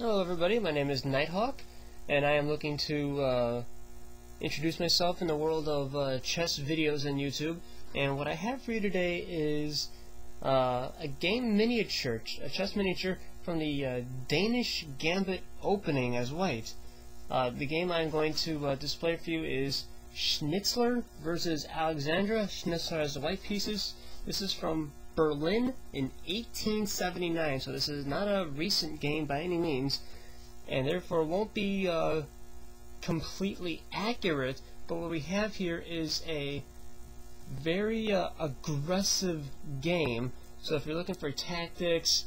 Hello everybody, my name is Nighthawk, and I am looking to introduce myself in the world of chess videos on YouTube. And what I have for you today is a game miniature, a chess miniature from the Danish Gambit opening as white. The game I'm going to display for you is Schnitzler versus Alexandra. Schnitzler has the white pieces. This is from Berlin in 1879, so this is not a recent game by any means, and therefore won't be completely accurate, but what we have here is a very aggressive game. So if you're looking for tactics,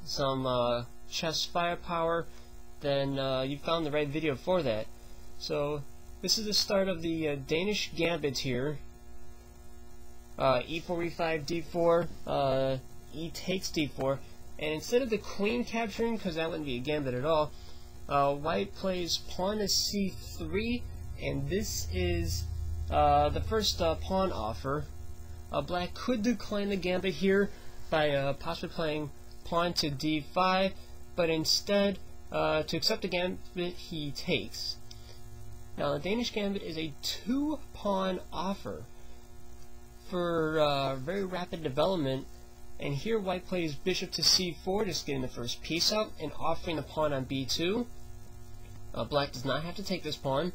some chess firepower, then you found the right video for that. So this is the start of the Danish Gambit here. E4, E5, D4, E takes D4, and instead of the queen capturing, because that wouldn't be a gambit at all, white plays pawn to C3, and this is the first pawn offer. Black could decline the gambit here by possibly playing pawn to D5, but instead, to accept the gambit, he takes. Now, the Danish Gambit is a two-pawn offer for very rapid development, and here white plays bishop to c4, just getting the first piece up and offering the pawn on b2. Black does not have to take this pawn.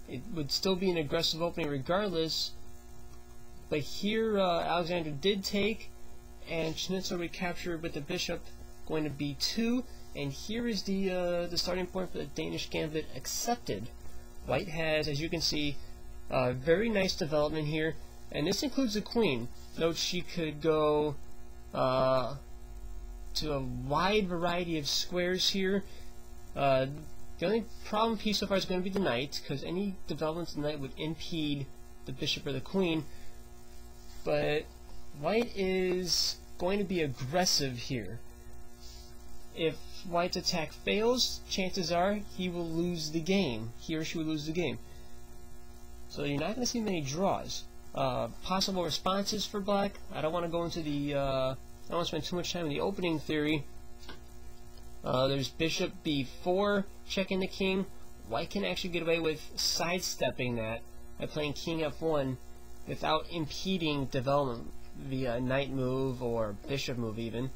It would still be an aggressive opening regardless, but here Alexander did take, and Schnitzler recaptured with the bishop going to b2, and here is the starting point for the Danish Gambit accepted. White has, as you can see, very nice development here, and this includes the queen. Note she could go to a wide variety of squares here. The only problem piece so far is going to be the knight, because any development of the knight would impede the bishop or the queen. But white is going to be aggressive here. If white's attack fails, chances are he will lose the game. He or she will lose the game. So you're not going to see many draws. Possible responses for black. I don't want to go into the. I don't want to spend too much time in the opening theory. There's bishop b4, checking the king. White can actually get away with sidestepping that by playing king f1 without impeding development via knight move or bishop move even.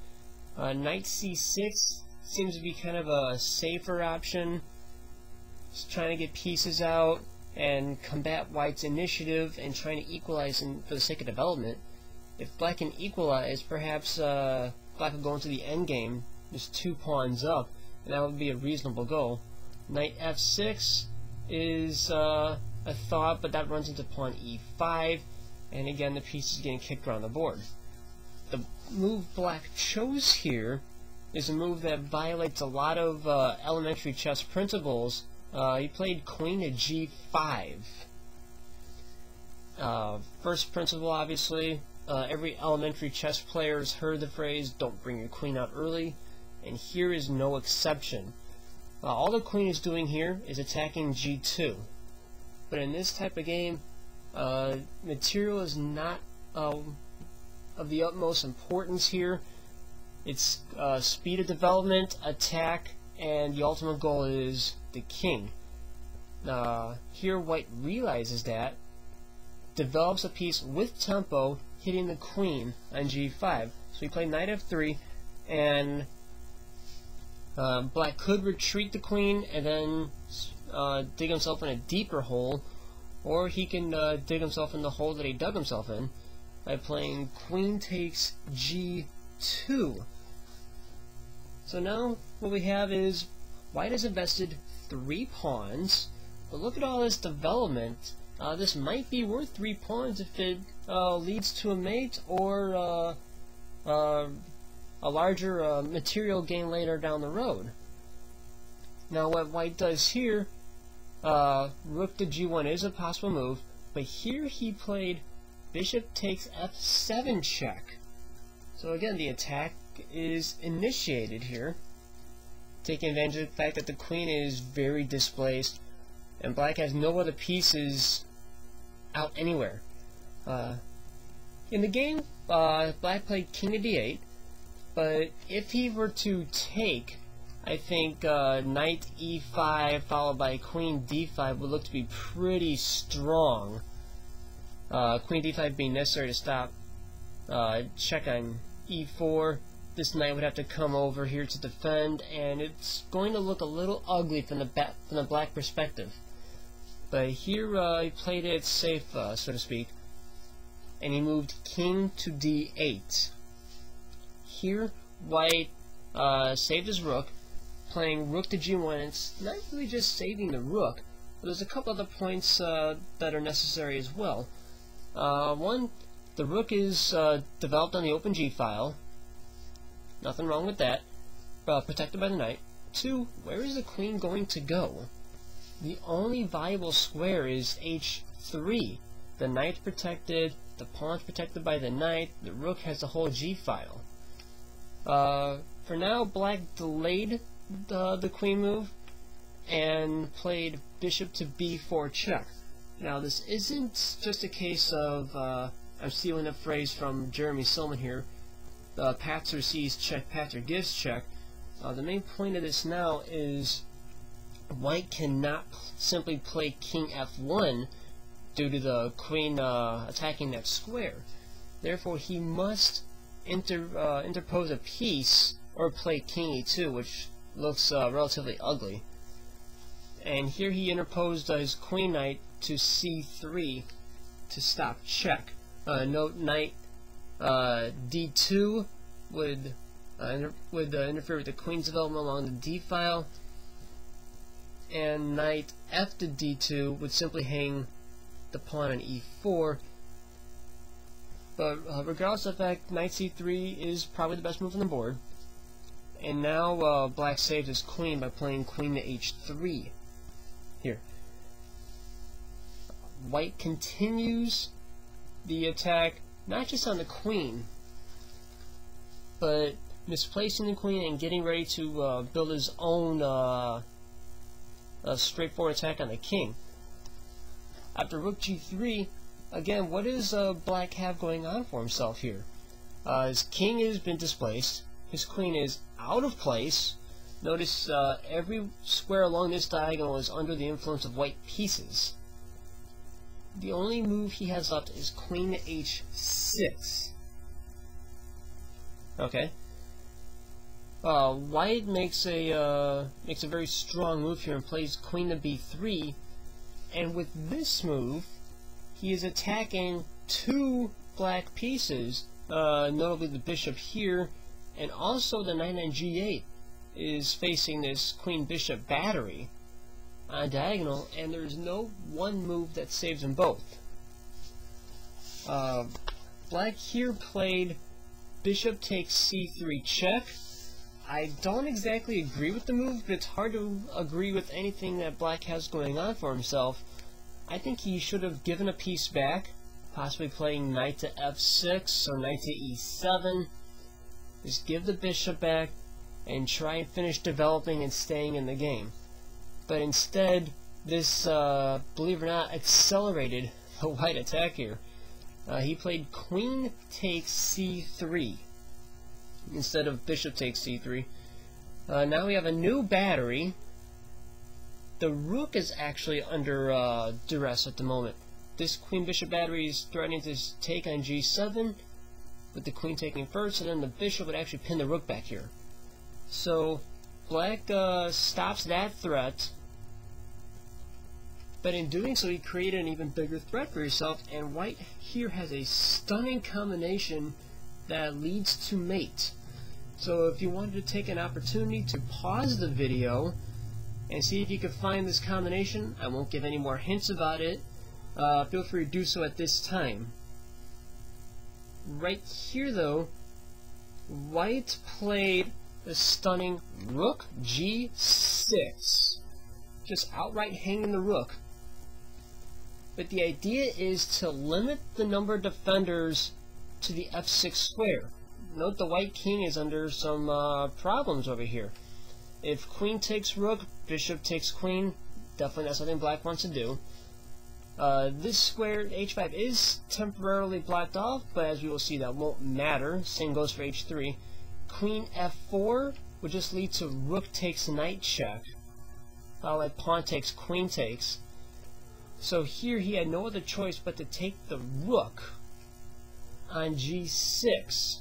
Knight c6 seems to be kind of a safer option. Just trying to get pieces out and combat white's initiative and trying to equalize for the sake of development. If black can equalize, perhaps black will go into the endgame, just 2 pawns up, and that would be a reasonable goal. Knight f6 is a thought, but that runs into pawn e5, and again the piece is getting kicked around the board. The move black chose here is a move that violates a lot of elementary chess principles. He played queen to g5. First principle, obviously, every elementary chess player has heard the phrase, don't bring your queen out early, and here is no exception. All the queen is doing here is attacking g2. But in this type of game, material is not of the utmost importance here. It's speed of development, attack, and the ultimate goal is the king. Here white realizes that, develops a piece with tempo, hitting the queen on g5. So we play knight f3, and black could retreat the queen and then dig himself in a deeper hole, or he can dig himself in the hole that he dug himself in by playing queen takes g2. So now what we have is white has invested 3 pawns, but look at all this development. This might be worth 3 pawns if it leads to a mate or a larger material gain later down the road. Now what white does here, rook to g1 is a possible move, but here he played bishop takes f7 check. So again, the attack is initiated here, taking advantage of the fact that the queen is very displaced and black has no other pieces out anywhere. In the game, black played king to d8, but if he were to take, I think knight e5 followed by queen d5 would look to be pretty strong. Queen d5 being necessary to stop check on e4. This knight would have to come over here to defend, and it's going to look a little ugly from the black perspective. But here he played it safe, so to speak, and he moved king to d8. Here, white saved his rook, playing rook to g1. It's not really just saving the rook, but there's a couple other points that are necessary as well. One, the rook is developed on the open g file. Nothing wrong with that. Protected by the knight. Two, where is the queen going to go? The only viable square is h3. The knight's protected, the pawn's protected by the knight, the rook has the whole g file. For now, black delayed the queen move and played bishop to b4 check. Now, this isn't just a case of, I'm stealing a phrase from Jeremy Silman here, Patzer sees check, Patzer gives check. The main point of this now is white cannot simply play king f1 due to the queen attacking that square. Therefore, he must interpose a piece or play king e2, which looks relatively ugly. And here he interposed his queen knight to c3 to stop check. Note knight d2 would interfere with the queen's development along the d file, and knight f to d2 would simply hang the pawn on e4. But regardless of the fact, knight c3 is probably the best move on the board. And now black saved his queen by playing queen to h3. Here. White continues the attack, not just on the queen, but misplacing the queen and getting ready to build his own straightforward attack on the king. After rook g3, again, what does black have going on for himself here? His king has been displaced, his queen is out of place. Notice every square along this diagonal is under the influence of white pieces. The only move he has left is queen to h6. Okay. White makes a very strong move here and plays queen to b3, and with this move, he is attacking two black pieces, notably the bishop here, and also the knight on g8 is facing this queen-bishop battery on diagonal, and there's no one move that saves them both. Black here played bishop takes c3 check. I don't exactly agree with the move, but it's hard to agree with anything that black has going on for himself. I think he should have given a piece back, possibly playing knight to f6 or knight to e7. Just give the bishop back and try and finish developing and staying in the game. But instead, this, believe it or not, accelerated the white attack here. He played queen takes c3 instead of bishop takes c3. Now we have a new battery. The rook is actually under duress at the moment. This queen-bishop battery is threatening to take on g7, with the queen taking first, and then the bishop would actually pin the rook back here. So black stops that threat, but in doing so he created an even bigger threat for himself, and white here has a stunning combination that leads to mate. So if you wanted to take an opportunity to pause the video and see if you could find this combination, I won't give any more hints about it, feel free to do so at this time. Right here though, white played the stunning rook g6, just outright hanging the rook. But the idea is to limit the number of defenders to the f6 square. Note the white king is under some problems over here. If queen takes rook, bishop takes queen, definitely not something black wants to do. This square, h5, is temporarily blocked off, but as we will see, that won't matter. Same goes for h3. Queen f4 would just lead to rook takes knight check, followed by pawn takes queen takes. So here he had no other choice but to take the rook on g6.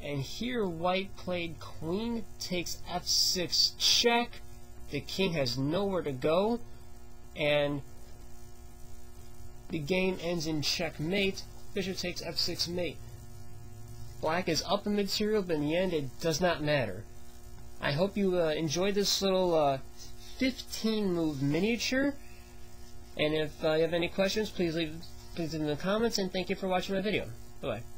And here white played queen takes f6 check. The king has nowhere to go, and the game ends in checkmate. Bishop takes f6 mate. Black is up in material, but in the end it does not matter. I hope you enjoyed this little 15-move miniature. And if you have any questions, please leave them in the comments, and thank you for watching my video. Bye-bye.